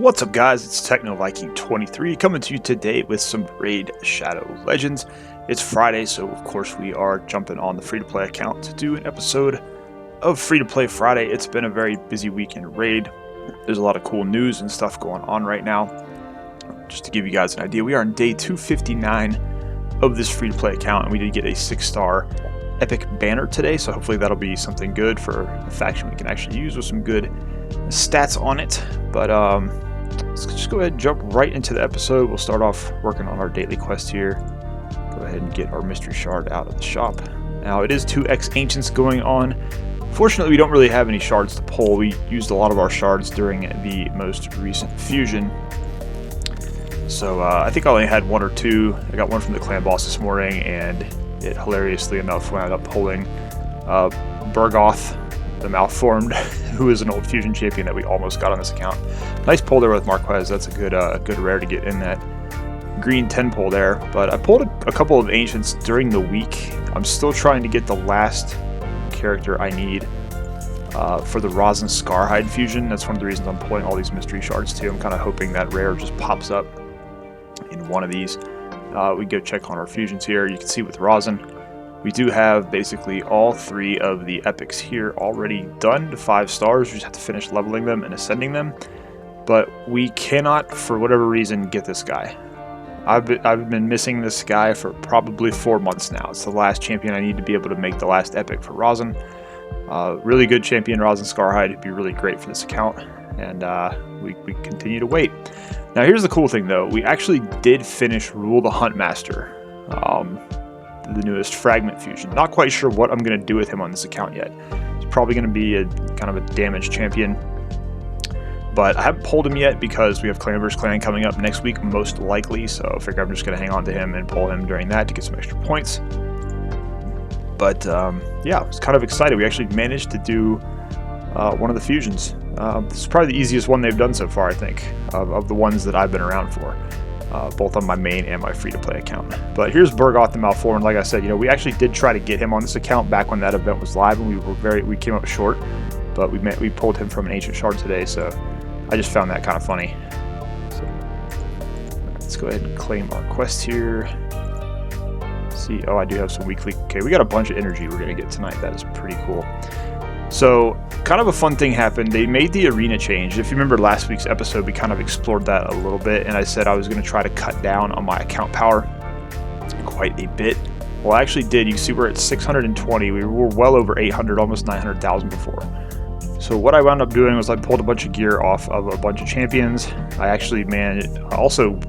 What's up, guys? It's Techno Viking 23 coming to you today with some Raid Shadow Legends. It's Friday, so of course we are jumping on the free-to-play account to do an episode of Free-to-Play Friday. It's been a very busy week in Raid. There's a lot of cool news and stuff going on right now. Just to give you guys an idea, we are on day 259 of this free-to-play account, and we did get a 6-star epic banner today, so hopefully that'll be something good for a faction we can actually use with some good stats on it. But let's just go ahead and jump right into the episode. We'll start off working on our daily quest here. Go ahead and get our mystery shard out of the shop. Now it is 2x ancients going on. Fortunately, we don't really have any shards to pull. We used a lot of our shards during the most recent fusion, so I think I only had one or two. I got one from the clan boss this morning, and it hilariously enough wound up pulling Burgoth, the Malformed, who is an old fusion champion that we almost got on this account. Nice pull there with Marquez. That's a good rare to get in that green 10 pull there. But I pulled a couple of ancients during the week. I'm still trying to get the last character I need for the Rosin Scarhide fusion. That's one of the reasons I'm pulling all these mystery shards too. I'm kind of hoping that rare just pops up in one of these. We go check on our fusions here. You can see with Rosin, we do have basically all three of the epics here already done to 5 stars. We just have to finish leveling them and ascending them. But we cannot, for whatever reason, get this guy. I've been missing this guy for probably 4 months now. It's the last champion I need to be able to make the last epic for Rosin. Really good champion, Rosin Scarhide. It'd be really great for this account. And we continue to wait. Now here's the cool thing though. We actually did finish Rule the Huntmaster. The newest fragment fusion. Not quite sure what I'm going to do with him on this account yet. He's probably going to be a kind of a damaged champion. But I haven't pulled him yet because we have Clan vs. Clan coming up next week, most likely. So I figure I'm just going to hang on to him and pull him during that to get some extra points. But yeah, I was kind of excited. We actually managed to do one of the fusions. This is probably the easiest one they've done so far, I think, of the ones that I've been around for. Both on my main and my free-to-play account. But here's Burgoth the Malformed. Like I said, we actually did try to get him on this account back when that event was live, and we came up short. But we pulled him from an ancient shard today, so I just found that kind of funny. So let's go ahead and claim our quest here. See, oh, I do have some weekly. Okay, we got a bunch of energy we're gonna get tonight. That is pretty cool. So, kind of a fun thing happened. They made the arena change. If you remember last week's episode, we kind of explored that a little bit, and I said I was going to try to cut down on my account power quite a bit. Well, I actually did. You can see we're at 620. We were well over 800, almost 900,000 before. So what I wound up doing was I pulled a bunch of gear off of a bunch of champions. I actually also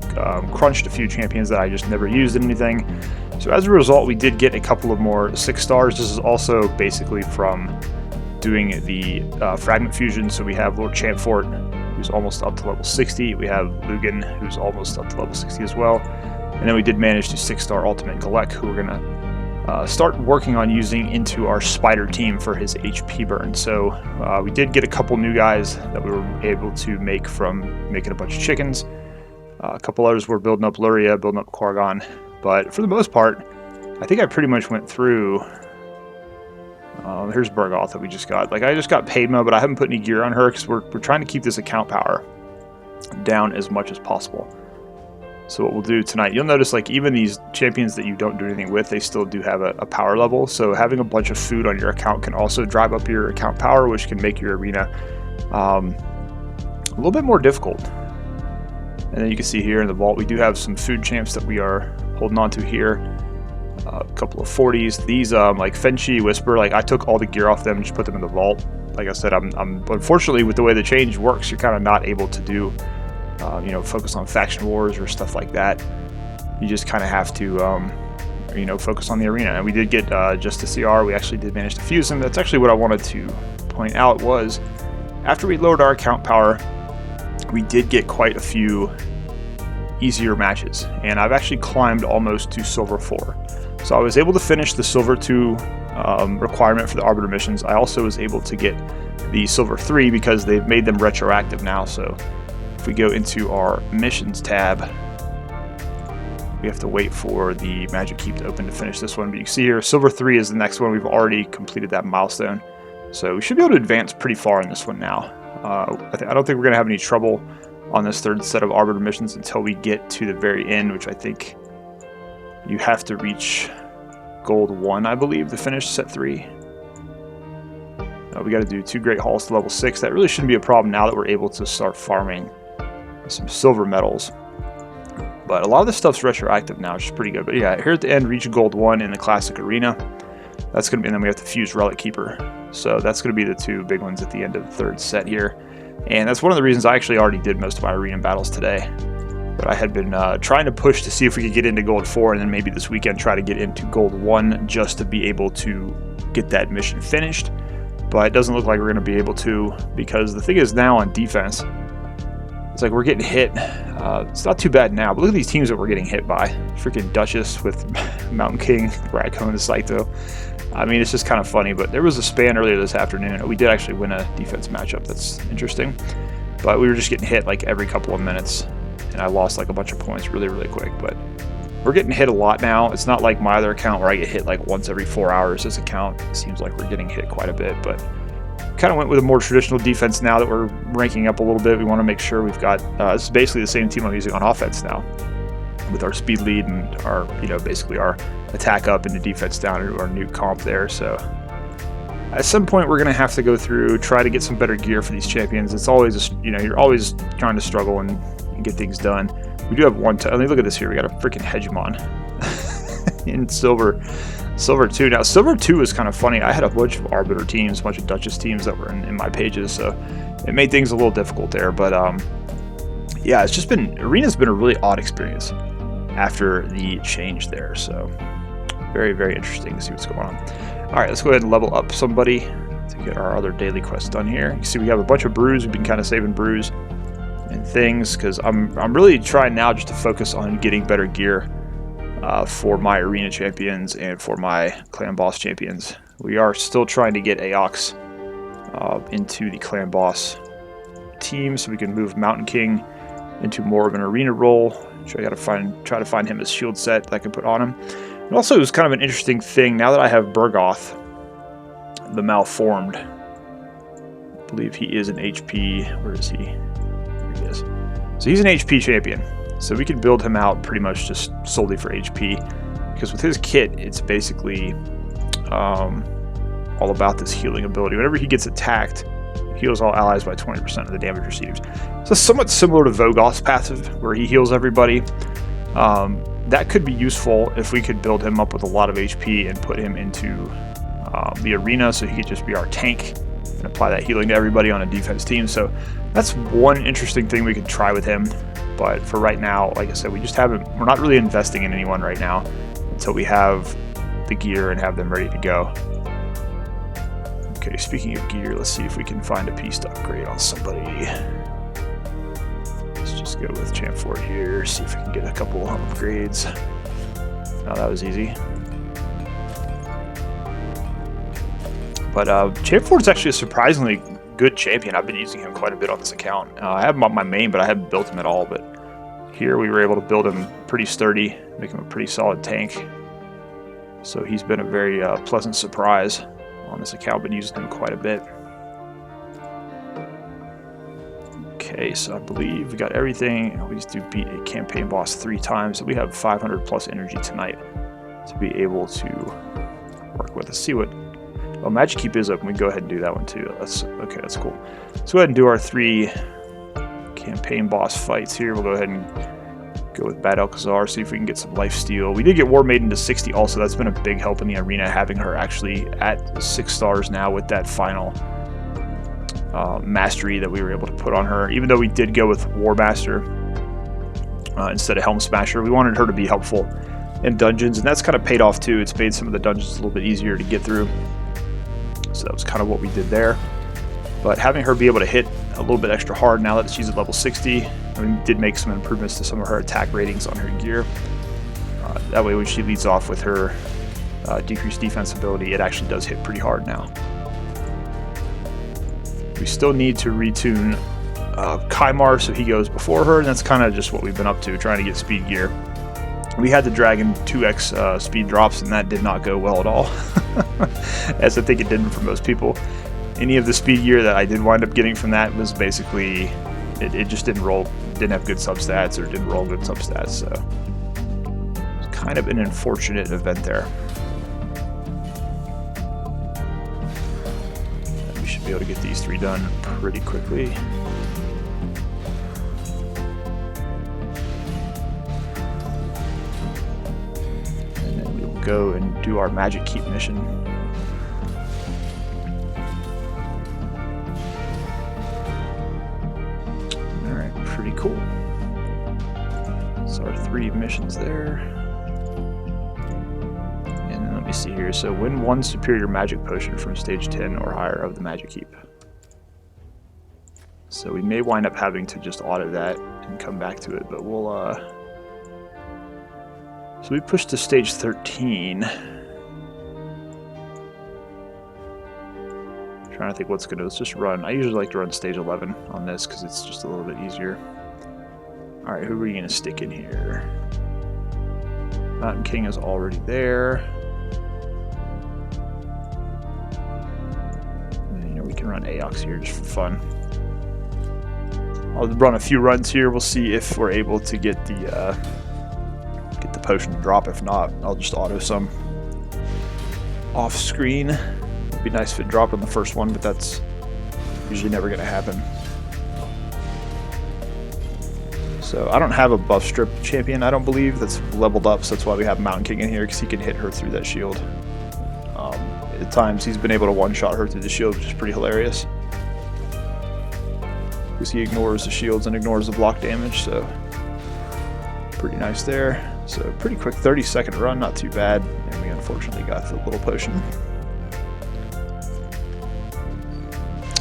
crunched a few champions that I just never used in anything. So as a result, we did get a couple of more 6 stars. This is also basically from doing the fragment fusion. So we have Lord Champfort, who's almost up to level 60. We have Lugan, who's almost up to level 60 as well. And then we did manage to 6-star Ultimate Galek, who we're gonna start working on using into our Spider team for his HP burn. So we did get a couple new guys that we were able to make from making a bunch of chickens. A couple others were building up Luria, building up Quargon. But for the most part, I think I pretty much went through. Here's Burgoth that we just got. Like, I just got Padma, but I haven't put any gear on her because we're trying to keep this account power down as much as possible. So what we'll do tonight, you'll notice like even these champions that you don't do anything with, they still do have a power level. So having a bunch of food on your account can also drive up your account power, which can make your arena a little bit more difficult. And then you can see here in the vault, we do have some food champs that we are holding on to here. A couple of 40s. These like Fenchi, Whisper, like I took all the gear off them and just put them in the vault. Like I said, I'm unfortunately with the way the change works, you're kind of not able to do focus on faction wars or stuff like that. You just kind of have to focus on the arena. And we did get Justice CR. We actually did manage to fuse him. That's actually what I wanted to point out was after we lowered our account power, we did get quite a few easier matches, and I've actually climbed almost to Silver 4. So I was able to finish the Silver 2 requirement for the Arbiter Missions. I also was able to get the Silver 3 because they've made them retroactive now. So if we go into our Missions tab, we have to wait for the Magic Keep to open to finish this one. But you can see here, Silver 3 is the next one. We've already completed that milestone. So we should be able to advance pretty far in this one now. I don't think we're going to have any trouble on this third set of Arbiter missions until we get to the very end, which I think you have to reach gold 1, I believe, to finish set 3. We got to do 2 great hauls to level 6. That really shouldn't be a problem now that we're able to start farming some silver medals. But a lot of this stuff's retroactive now, which is pretty good. But yeah, here at the end, reach gold 1 in the classic arena. That's going to be, and then we have to fuse Relic Keeper. So that's going to be the 2 big ones at the end of the third set here. And that's one of the reasons I actually already did most of my arena battles today. But I had been trying to push to see if we could get into gold 4, and then maybe this weekend try to get into gold 1 just to be able to get that mission finished. But it doesn't look like we're going to be able to, because the thing is now on defense, it's like we're getting hit. It's not too bad now, but look at these teams that we're getting hit by. Freaking Duchess with Mountain King, Raccoon, and Saito. I mean, it's just kind of funny, but there was a span earlier this afternoon. We did actually win a defense matchup. That's interesting. But we were just getting hit like every couple of minutes, and I lost like a bunch of points really, really quick. But we're getting hit a lot now. It's not like my other account where I get hit like once every 4 hours. This account, it seems like we're getting hit quite a bit, but kind of went with a more traditional defense now that we're ranking up a little bit. We want to make sure we've got, this is basically the same team I'm using on offense now, with our speed lead and our, basically our attack up and the defense down into our new comp there. So at some point we're going to have to go through, try to get some better gear for these champions. It's always, you're always trying to struggle and get things done. We do have one, I mean, look at this here. We got a freaking Hegemon in silver 2. Now, silver 2 is kind of funny. I had a bunch of Arbiter teams, a bunch of Duchess teams that were in my pages, so it made things a little difficult there. But yeah, it's just been, arena's been a really odd experience after the change there. So very, very interesting to see what's going on. All right, let's go ahead and level up somebody to get our other daily quest done here. You see we have a bunch of brews. We've been kind of saving brews and things because I'm really trying now just to focus on getting better gear for my arena champions and for my clan boss champions. We are still trying to get Aox into the clan boss team so we can move Mountain King into more of an arena role. So I got to try to find him a shield set that I can put on him. And also, it was kind of an interesting thing now that I have Burgoth, the Malformed. I believe he is an HP. Where is he? Here he is. So he's an HP champion. So we can build him out pretty much just solely for HP, because with his kit, it's basically all about this healing ability. Whenever he gets attacked, heals all allies by 20% of the damage received. So somewhat similar to Vogoth's passive, where he heals everybody. That could be useful if we could build him up with a lot of HP and put him into the arena, so he could just be our tank and apply that healing to everybody on a defense team. So that's one interesting thing we could try with him. But for right now, like I said, we're not really investing in anyone right now until we have the gear and have them ready to go. Okay, speaking of gear, let's see if we can find a piece to upgrade on somebody. Let's just go with Champ Ford here, see if we can get a couple upgrades. Oh, that was easy. But Champ Ford's actually a surprisingly good champion. I've been using him quite a bit on this account. I have him on my main, but I haven't built him at all. But here we were able to build him pretty sturdy, make him a pretty solid tank. So he's been a very pleasant surprise on this account. Been using him quite a bit. Okay, so I believe we got everything. We just do beat a campaign boss 3 times. So we have 500 plus energy tonight to be able to work with. Let's see what. Oh, Magic Keep is open. We can go ahead and do that one too. Okay, that's cool. Let's go ahead and do our 3 campaign boss fights here. We'll go ahead and go with Bad Alcazar, see if we can get some lifesteal. We did get War Maiden to 60 also. That's been a big help in the arena, having her actually at 6 stars now with that final mastery that we were able to put on her. Even though we did go with War Master instead of Helm Smasher, we wanted her to be helpful in dungeons, and that's kind of paid off too. It's made some of the dungeons a little bit easier to get through. So that was kind of what we did there. But having her be able to hit a little bit extra hard now that she's at level 60, we did make some improvements to some of her attack ratings on her gear. That way when she leads off with her decreased defense ability, it actually does hit pretty hard now. We still need to retune Kymar so he goes before her, and that's kind of just what we've been up to, trying to get speed gear. We had the Dragon 2x speed drops, and that did not go well at all, as I think it didn't for most people. Any of the speed gear that I did wind up getting from that was basically it just didn't roll, didn't have good substats, or didn't roll good substats, so it's kind of an unfortunate event there. We should be able to get these 3 done pretty quickly. And then we will go and do our Magic Keep mission. Pretty cool. So our 3 missions there. And then let me see here. So win 1 superior magic potion from stage 10 or higher of the Magic Keep. So we may wind up having to just auto that and come back to it, but we'll so we pushed to stage 13. Trying to think what's good. Let's just run. I usually like to run stage 11 on this because it's just a little bit easier. Alright, who are we going to stick in here? Mountain King is already there. And, you know, we can run Aox here just for fun. I'll run a few runs here. We'll see if we're able to get the potion to drop. If not, I'll just auto some off screen. It'd be nice if it dropped on the first one, but that's usually never going to happen. So I don't have a buff strip champion, I don't believe, that's leveled up, so that's why we have Mountain King in here, because he can hit her through that shield. At times he's been able to one-shot her through the shield, which is pretty hilarious. Because he ignores the shields and ignores the block damage, so pretty nice there. So pretty quick 30-second run, not too bad, and we unfortunately got the little potion.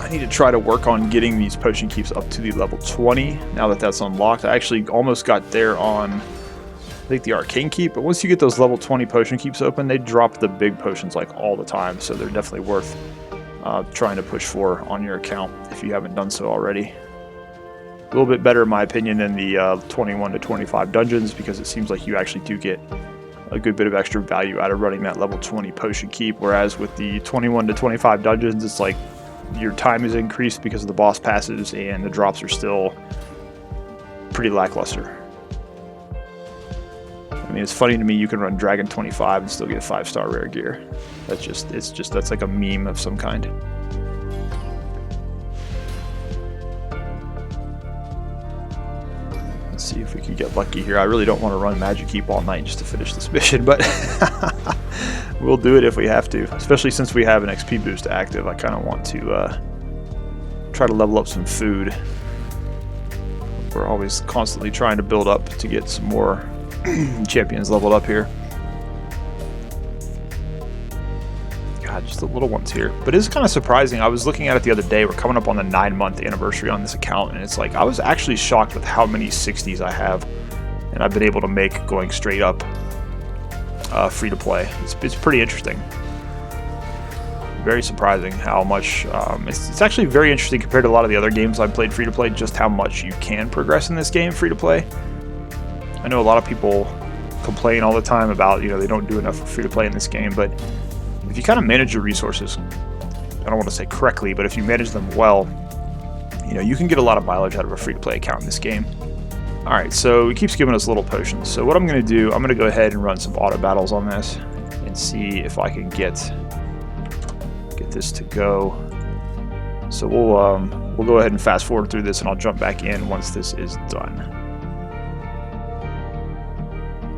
I need to try to work on getting these potion keeps up to the level 20 now that that's unlocked. I actually almost got there on, I think, the Arcane Keep, but once you get those level 20 potion keeps open, they drop the big potions like all the time, so they're definitely worth trying to push for on your account if you haven't done so already. A little bit better in my opinion than the 21 to 25 dungeons, because it seems like you actually do get a good bit of extra value out of running that level 20 potion keep, whereas with the 21 to 25 dungeons, it's like your time is increased because of the boss passes, and the drops are still pretty lackluster. I mean, it's funny to me you can run Dragon 25 and still get 5-star rare gear. That's like a meme of some kind. Let's see if we can get lucky here. I really don't want to run Magic Keep all night just to finish this mission, but we'll do it if we have to, especially since we have an XP boost active. I kind of want to try to level up some food. We're always constantly trying to build up to get some more champions leveled up here. God, just the little ones here. But it is kind of surprising. I was looking at it the other day. We're coming up on the 9-month anniversary on this account, and it's like I was actually shocked with how many 60s I have, and I've been able to make going straight up free to play. It's pretty interesting. Very surprising how much. It's actually very interesting compared to a lot of the other games I've played free to play, just how much you can progress in this game free to play. I know a lot of people complain all the time about, you know, they don't do enough for free to play in this game, but if you kind of manage your resources, I don't want to say correctly, but if you manage them well, you know, you can get a lot of mileage out of a free to play account in this game. Alright, so it keeps giving us little potions. So what I'm going to do, I'm going to go ahead and run some auto battles on this and see if I can get this to go. So we'll go ahead and fast forward through this, and I'll jump back in once this is done.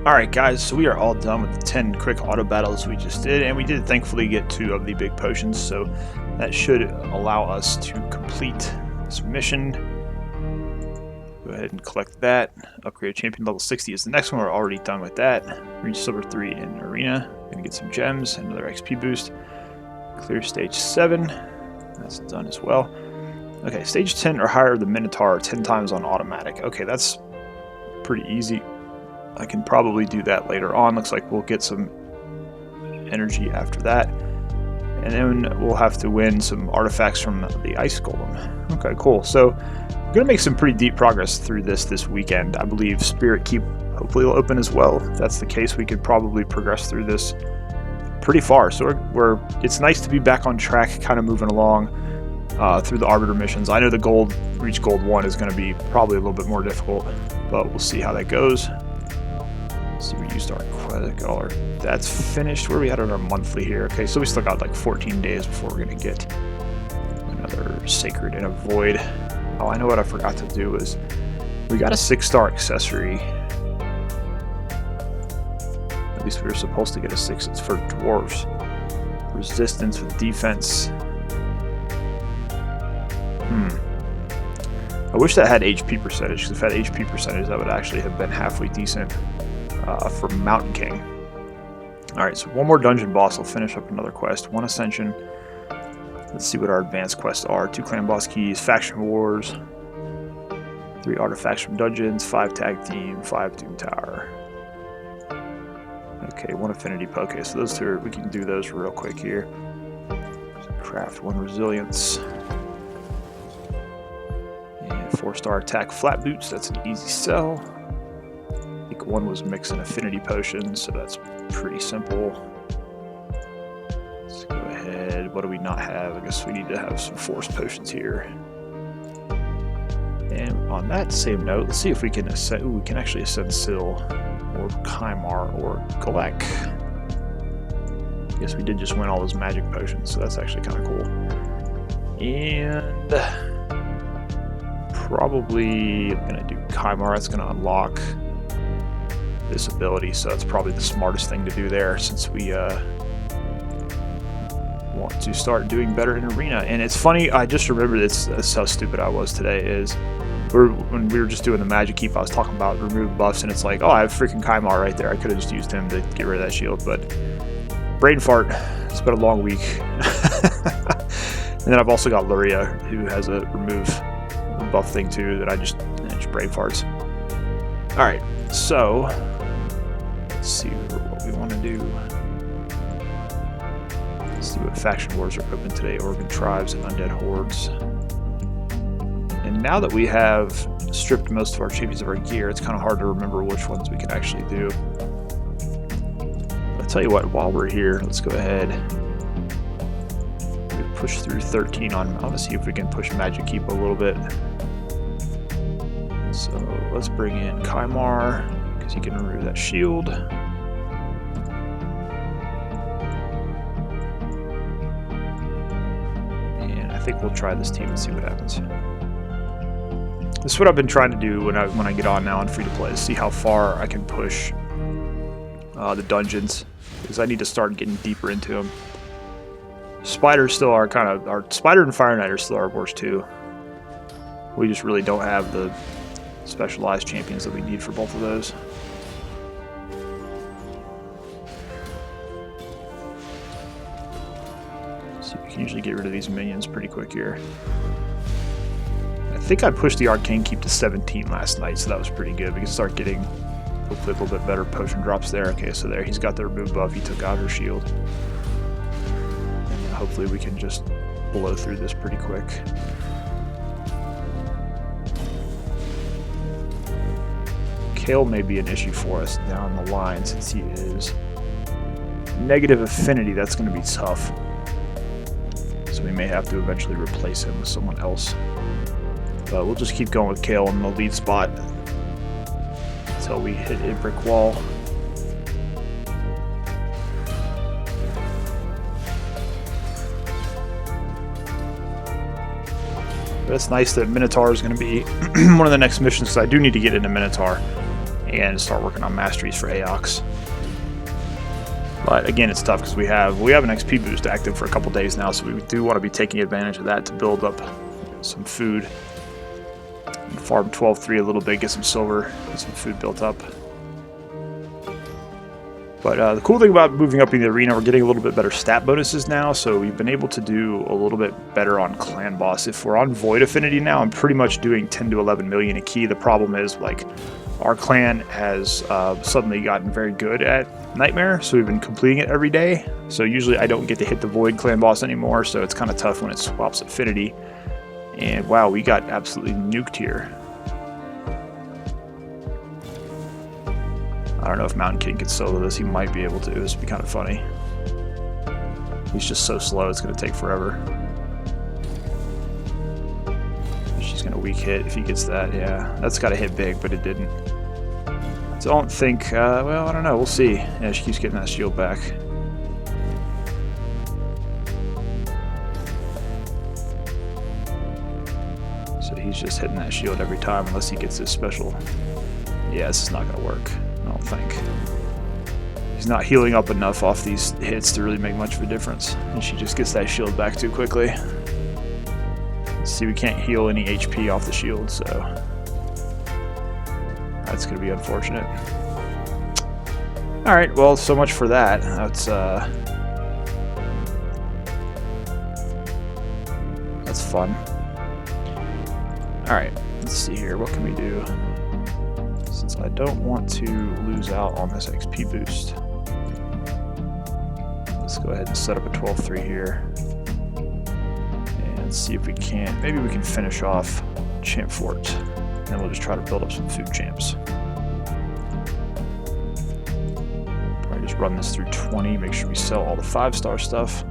Alright guys, so we are all done with the 10 quick auto battles we just did, and we did thankfully get 2 of the big potions, so that should allow us to complete this mission. Go ahead and collect that. Upgrade champion level 60 is the next one. We're already done with that. Reach silver 3 in arena. Gonna get some gems, another XP boost. Clear stage 7. That's done as well. Okay, stage 10 or higher of the Minotaur 10 times on automatic. Okay, that's pretty easy. I can probably do that later on. Looks like we'll get some energy after that. And then we'll have to win some artifacts from the Ice Golem. Okay, cool. So we're going to make some pretty deep progress through this weekend. I believe Spirit Keep hopefully will open as well. If that's the case, we could probably progress through this pretty far. So it's nice to be back on track, kind of moving along. through the Arbiter Missions. I know the reach gold 1 is going to be probably a little bit more difficult, but we'll see how that goes. Let's see, we used our quest. That's finished. Where are we at on our monthly here? Okay, so we still got like 14 days before we're going to get another Sacred and a Void. Oh, I know what I forgot to do is we got a 6-star accessory. At least we were supposed to get a 6. It's for dwarves. Resistance with defense. I wish that had HP percentage, because if it had HP percentage, that would actually have been halfway decent for Mountain King. Alright, so one more dungeon boss will finish up another quest. 1 Ascension. Let's see what our advanced quests are. 2 clan boss keys, faction wars, 3 artifacts from dungeons, 5 tag team, 5 doom tower. Okay, 1 affinity poke. Okay, so those 2, we can do those real quick here. Craft 1 resilience. And 4-star attack flat boots, that's an easy sell. I think 1 was mixing affinity potions, so that's pretty simple. Let's go ahead. What do we not have? I guess we need to have some force potions here. And on that same note, let's see if we can ascend. Ooh, we can actually ascend Syl, or Kymar, or Galek. I guess we did just win all those magic potions, so that's actually kind of cool. And probably I'm gonna do Kymar. That's gonna unlock this ability, so that's probably the smartest thing to do there, since we want to start doing better in arena. And it's funny, I just remembered that's how stupid I was today. Is when we were just doing the magic keep, I was talking about remove buffs, and it's like, oh, I have freaking Kymar right there. I could have just used him to get rid of that shield, but brain fart. It's been a long week. And then I've also got Luria, who has a remove buff thing too, that I just brain farts. Alright, so let's see what we want to do. Let's see what faction wars are open today. Organ tribes and undead hordes. And now that we have stripped most of our champions of our gear, it's kind of hard to remember which ones we can actually do. I'll tell you what, while we're here, let's go ahead and push through 13 on. I want to see if we can push Magic Keep a little bit. So let's bring in Kymar, because he can remove that shield. And I think we'll try this team and see what happens. This is what I've been trying to do when I get on now on free to play, to see how far I can push the dungeons, because I need to start getting deeper into them. Spiders still are our Spider and Fire Knight are still our worst too. We just really don't have the specialized champions that we need for both of those. So we can usually get rid of these minions pretty quick here. I think I pushed the Arcane Keep to 17 last night, so that was pretty good. We can start getting hopefully a little bit better potion drops there. Okay, so there, he's got the remove buff. He took out her shield. And hopefully we can just blow through this pretty quick. Kale may be an issue for us down the line, since he is negative affinity. That's going to be tough. So we may have to eventually replace him with someone else. But we'll just keep going with Kale in the lead spot until we hit a brick wall. But it's nice that Minotaur is going to be one of the next missions, because I do need to get into Minotaur and start working on masteries for Aox. But again, it's tough because we have an XP boost active for a couple days now, so we do want to be taking advantage of that to build up some food. And farm 12-3 a little bit, get some silver, get some food built up. But the cool thing about moving up in the arena, we're getting a little bit better stat bonuses now, so we've been able to do a little bit better on clan boss. If we're on Void Affinity now, I'm pretty much doing 10 to 11 million a key. The problem is, like, our clan has suddenly gotten very good at Nightmare, so we've been completing it every day. So usually I don't get to hit the Void clan boss anymore, so it's kind of tough when it swaps affinity. And wow, we got absolutely nuked here. I don't know if Mountain King can solo this. He might be able to. This would be kind of funny. He's just so slow, it's going to take forever. she's going to weak hit if he gets that. Yeah, that's got to hit big, but it didn't. So I don't think, well, I don't know. We'll see. Yeah, she keeps getting that shield back. So he's just hitting that shield every time unless he gets this special. Yeah, this is not going to work, I don't think. He's not healing up enough off these hits to really make much of a difference. And she just gets that shield back too quickly. See, we can't heal any HP off the shield, so that's going to be unfortunate. Alright, well, so much for that. That's fun. Alright, let's see here. What can we do? Since I don't want to lose out on this XP boost, let's go ahead and set up a 12-3 here. And see if we can't. Maybe we can finish off Champ Fort. And then we'll just try to build up some food champs. Probably just run this through 20, make sure we sell all the 5-star stuff.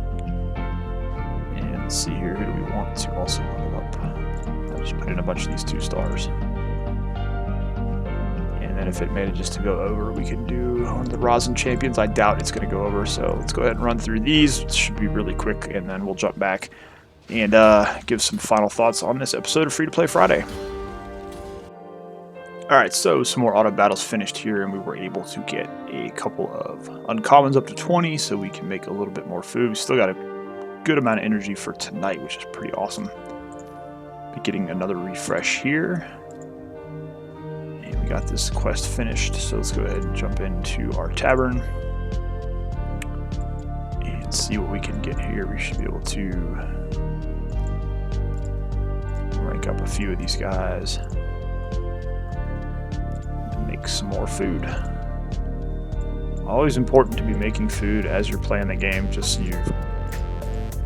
And let's see here, who do we want to also level up? I'll just put in a bunch of these 2 stars. And then if it manages to go over, we can do one of the Rosin champions. I doubt it's going to go over, so let's go ahead and run through these. It should be really quick, and then we'll jump back and give some final thoughts on this episode of Free to Play Friday. Alright, so some more auto battles finished here, and we were able to get a couple of uncommons up to 20, so we can make a little bit more food. We still got a good amount of energy for tonight, which is pretty awesome. Be getting another refresh here. And we got this quest finished, so let's go ahead and jump into our tavern. And see what we can get here. We should be able to rank up a few of these guys. Make some more food. Always important to be making food as you're playing the game, just so you've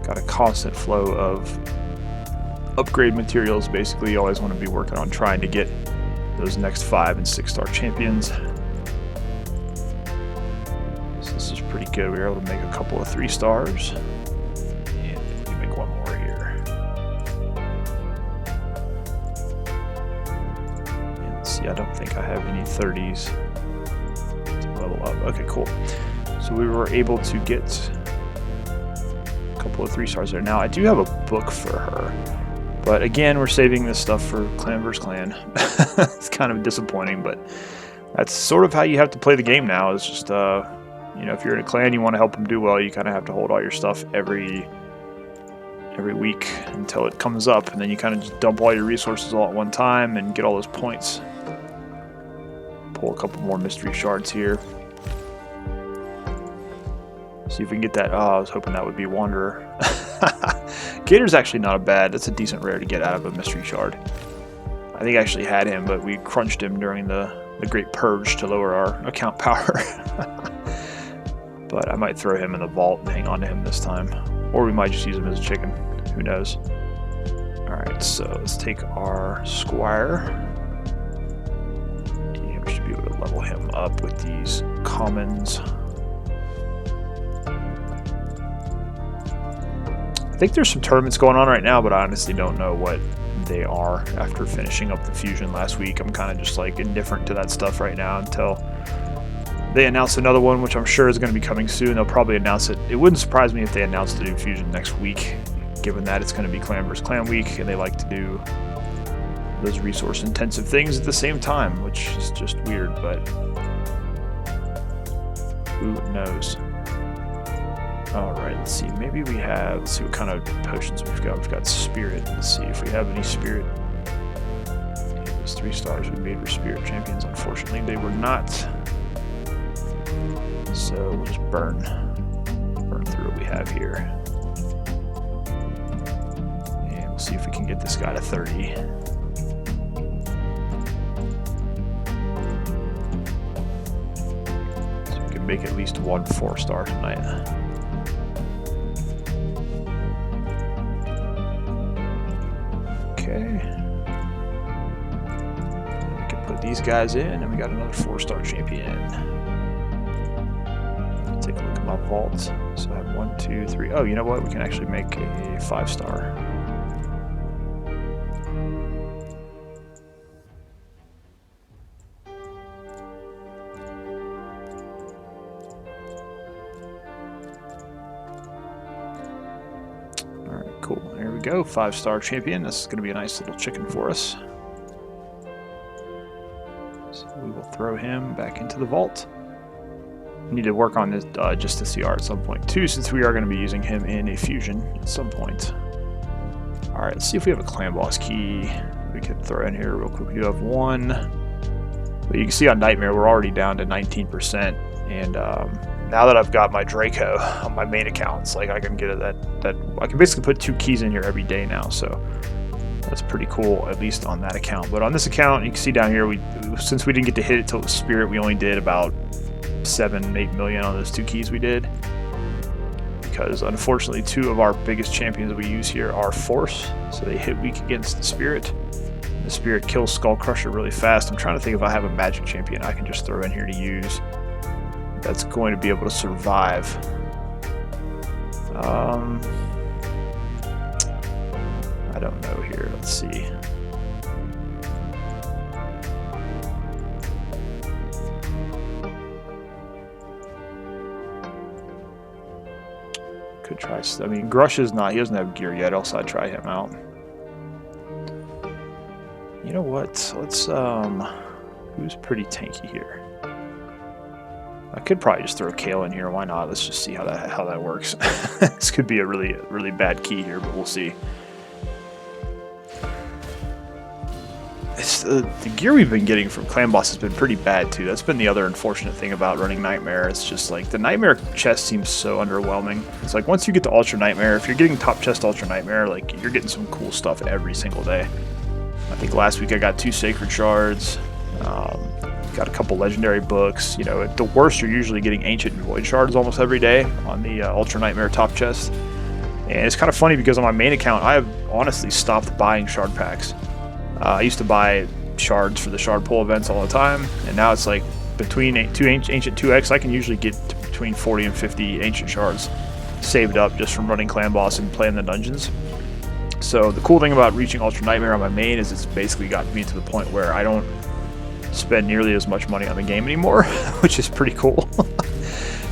got a constant flow of upgrade materials. Basically, you always want to be working on trying to get those next 5- and 6-star champions. So this is pretty good. We were able to make a couple of 3 stars. And we can make one more here. And let's see, I don't think I have any 30s to level up. Okay, cool. So we were able to get a couple of 3 stars there. Now, I do have a book for her. But again, we're saving this stuff for clan vs. clan. It's kind of disappointing, but that's sort of how you have to play the game now. It's just, you know, if you're in a clan, you want to help them do well, you kind of have to hold all your stuff every week until it comes up, and then you kind of just dump all your resources all at one time and get all those points. Pull a couple more mystery shards here. See if we can get that. Oh, I was hoping that would be Wanderer. Gator's actually not a bad. That's a decent rare to get out of a mystery shard. I think I actually had him, but we crunched him during the Great Purge to lower our account power. But I might throw him in the vault and hang on to him this time. Or we might just use him as a chicken. Who knows? Alright, so let's take our Squire. And we should be able to level him up with these commons. I think there's some tournaments going on right now, but I honestly don't know what they are. After finishing up the Fusion last week, I'm kind of just like indifferent to that stuff right now until they announce another one, which I'm sure is going to be coming soon. They'll probably announce it. It wouldn't surprise me if they announced the new Fusion next week, given that it's going to be Clan vs. Clan week, and they like to do those resource-intensive things at the same time, which is just weird, but who knows? Alright, let's see. Maybe we have... Let's see what kind of potions we've got. We've got Spirit. Let's see if we have any Spirit. Yeah, those 3 stars we made were Spirit champions. Unfortunately, they were not. So we'll just burn through what we have here. And we'll see if we can get this guy to 30. So we can make at least 1 4-star tonight. Okay. We can put these guys in, and we got another 4-star champion. Take a look at my vault. So I have 1, 2, 3. Oh, you know what? We can actually make a 5-star. Cool. There we go. 5-star champion. This is going to be a nice little chicken for us. So we will throw him back into the vault. Need to work on this just to CR at some point too, since we are going to be using him in a fusion at some point. All right, let's see if we have a clan boss key we can throw in here real quick. We do have one, but you can see on Nightmare we're already down to 19%. And now that I've got my Draco on my main account, it's like I can get that I can basically put 2 keys in here every day now. So that's pretty cool, at least on that account. But on this account, you can see down here, since we didn't get to hit it till the Spirit, we only did about 7-8 million on those 2 keys we did. Because unfortunately, 2 of our biggest champions we use here are Force, so they hit weak against the Spirit. The Spirit kills Skull Crusher really fast. I'm trying to think if I have a magic champion I can just throw in here to use that's going to be able to survive. I don't know here. Let's see. Could try. I mean, Grush is not. He doesn't have gear yet. Else I'd try him out. You know what? Let's. Who's pretty tanky here? I could probably just throw Kale in here. Why not? Let's just see how that works. This could be a really bad key here, but we'll see. It's, the gear we've been getting from Clan Boss has been pretty bad too. That's been the other unfortunate thing about running Nightmare. It's just like the Nightmare chest seems so underwhelming. It's like once you get to Ultra Nightmare, if you're getting top chest Ultra Nightmare, like you're getting some cool stuff every single day. I think last week I got 2 Sacred Shards. Got a couple legendary books. You know, at the worst, you're usually getting Ancient and Void Shards almost every day on the Ultra Nightmare top chest. And it's kind of funny because on my main account, I have honestly stopped buying shard packs. I used to buy shards for the shard pull events all the time, and now it's like between Ancient 2X, I can usually get to between 40 and 50 Ancient shards saved up just from running Clan Boss and playing the dungeons. So the cool thing about reaching Ultra Nightmare on my main is it's basically gotten me to the point where I don't spend nearly as much money on the game anymore, which is pretty cool.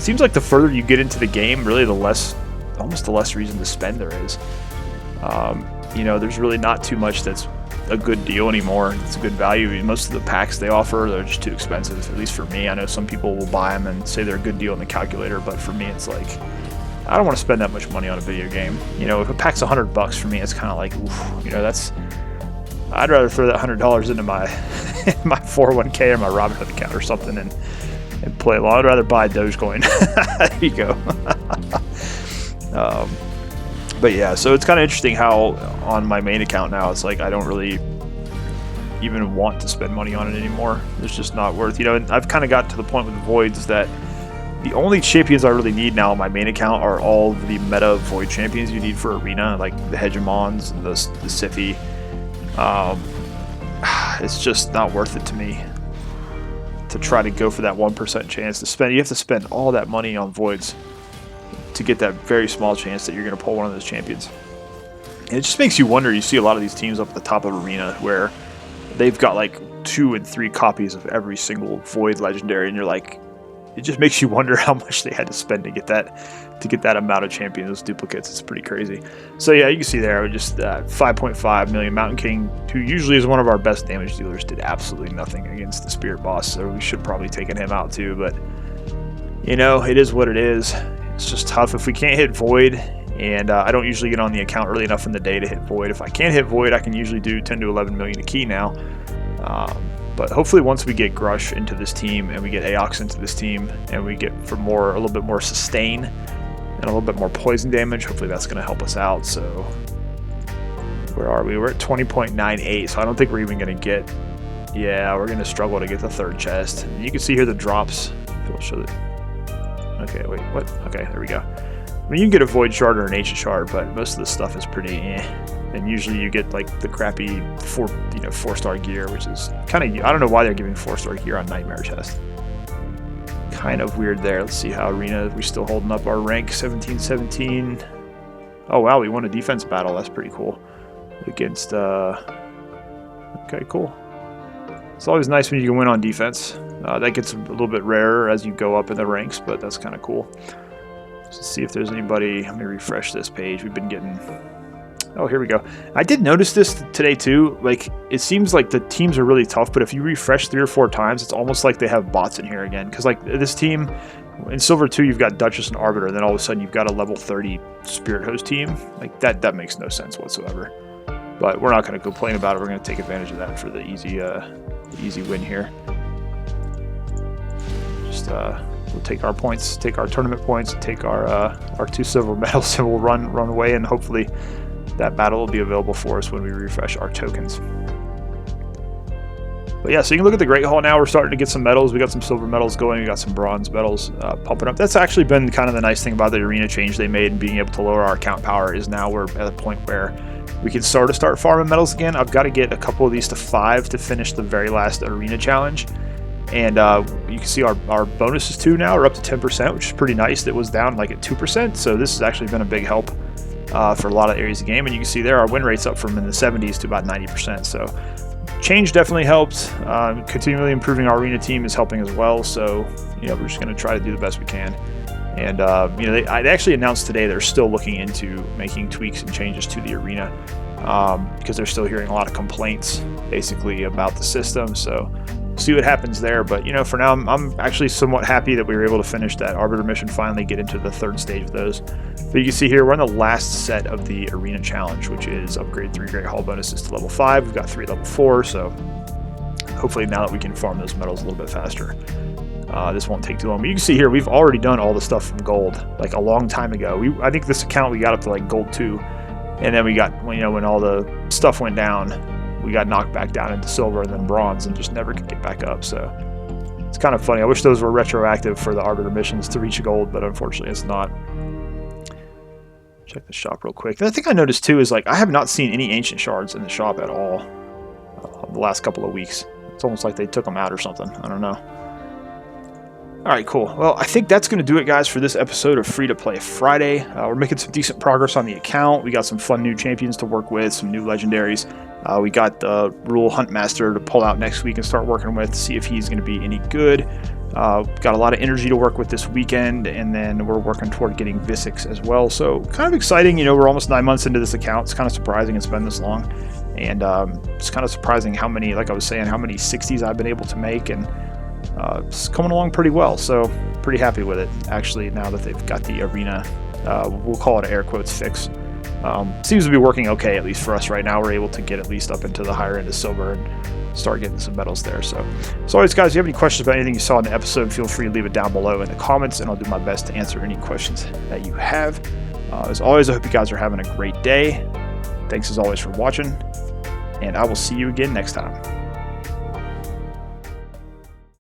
Seems like the further you get into the game, really almost the less reason to spend there is. You know, there's really not too much that's a good deal anymore. It's a good value. Most of the packs they offer, they're just too expensive, at least for me. I know some people will buy them and say they're a good deal in the calculator, but for me it's like, I don't want to spend that much money on a video game. You know, if a pack's $100 for me, it's kind of like, oof, you know, I'd rather throw that $100 into my my 401k or my Robinhood account or something and play along. I'd rather buy Dogecoin. There you go. But yeah, so it's kind of interesting how on my main account now, it's like I don't really even want to spend money on it anymore. It's just not worth, you know, and I've kind of got to the point with the Voids that the only champions I really need now on my main account are all the meta Void champions you need for Arena, like the Hegemons and the Siphi. It's just not worth it to me to try to go for that 1% chance to spend. You have to spend all that money on Voids to get that very small chance that you're going to pull one of those champions. And it just makes you wonder. You see a lot of these teams up at the top of Arena where they've got like 2 and 3 copies of every single Void legendary, and you're like, it just makes you wonder how much they had to spend to get that amount of champions, those duplicates. It's pretty crazy. So yeah, you can see there, just 5.5 million. Mountain King, who usually is one of our best damage dealers, did absolutely nothing against the Spirit Boss, so we should probably taken him out too, but you know, it is what it is. It's just tough if we can't hit Void, and I don't usually get on the account early enough in the day to hit Void. If I can't hit Void, I can usually do 10 to 11 million a key now. But hopefully once we get Grush into this team and we get Aox into this team and we get a little bit more sustain and a little bit more poison damage, hopefully that's going to help us out. So where are we? We're at 20.98, so I don't think we're even going to get, yeah, we're going to struggle to get the 3rd chest. And you can see here the drops. We'll show it. Okay, wait, what? Okay, there we go. I mean, you can get a Void Shard or an Ancient Shard, but most of the stuff is pretty eh. And usually you get like the crappy 4-star gear, which is kind of, I don't know why they're giving 4-star gear on Nightmare chest. Kind of weird there. Let's see how Arena, we're still holding up our rank, 17-17. Oh wow, we won a defense battle. That's pretty cool. Against, okay, cool. It's always nice when you can win on defense. That gets a little bit rarer as you go up in the ranks, but that's kind of cool. Let's see if there's anybody. Let me refresh this page. We've been getting Oh, here we go. I did notice this today too. Like, it seems like the teams are really tough, but if you refresh 3 or 4 times, it's almost like they have bots in here again. Because like this team in Silver 2, you've got Duchess and Arbiter, and then all of a sudden you've got a level 30 Spirit Host team. Like that makes no sense whatsoever. But we're not going to complain about it. We're going to take advantage of that for the easy win here. Just we'll take our points, take our tournament points, take our 2 silver medals, and we'll run away, and hopefully that battle will be available for us when we refresh our tokens. But yeah, so you can look at the Great Hall now. We're starting to get some medals. We got some silver medals going. We got some bronze medals pumping up. That's actually been kind of the nice thing about the arena change they made, and being able to lower our account power is now we're at a point where we can start farming medals again. I've got to get a couple of these to 5 to finish the very last arena challenge. And you can see our bonuses too now are up to 10%, which is pretty nice. It was down like at 2%, so this has actually been a big help for a lot of areas of the game. And you can see there our win rate's up from in the 70s to about 90%. So change definitely helped. Continually improving our arena team is helping as well. So we're just going to try to do the best we can. And they actually announced today they're still looking into making tweaks and changes to the arena because they're still hearing a lot of complaints basically about the system. So see what happens there. But for now, I'm actually somewhat happy that we were able to finish that Arbiter mission, finally get into the 3rd stage of those. But you can see here we're on the last set of the arena challenge, which is upgrade 3 Great Hall bonuses to level 5. We've got 3 level 4, so hopefully now that we can farm those medals a little bit faster, this won't take too long. But you can see here we've already done all the stuff from gold like a long time ago. I think this account we got up to like gold 2, and then we got when all the stuff went down, we got knocked back down into silver and then bronze and just never could get back up. So it's kind of funny. I wish those were retroactive for the Arbiter missions to reach gold, but unfortunately it's not. Check the shop real quick. And I think I noticed too is like I have not seen any ancient shards in the shop at all the last couple of weeks. It's almost like they took them out or something. I don't know. All right, cool. Well, I think that's going to do it, guys, for this episode of Free to Play Friday. We're making some decent progress on the account. We got some fun new champions to work with, some new legendaries. We got the Rule Huntmaster to pull out next week and start working with, see if he's going to be any good. Got a lot of energy to work with this weekend, and then we're working toward getting Visix as well. So kind of exciting. We're almost 9 months into this account. It's kind of surprising it's been this long. And it's kind of surprising how many, like I was saying, how many 60s I've been able to make. And it's coming along pretty well. So pretty happy with it, actually, now that they've got the arena, we'll call it air quotes, fix. Seems to be working okay, at least for us right now. We're able to get at least up into the higher end of silver and start getting some medals there. So as always, guys, if you have any questions about anything you saw in the episode, feel free to leave it down below in the comments, and I'll do my best to answer any questions that you have. As always, I hope you guys are having a great day. Thanks as always for watching, and I will see you again next time.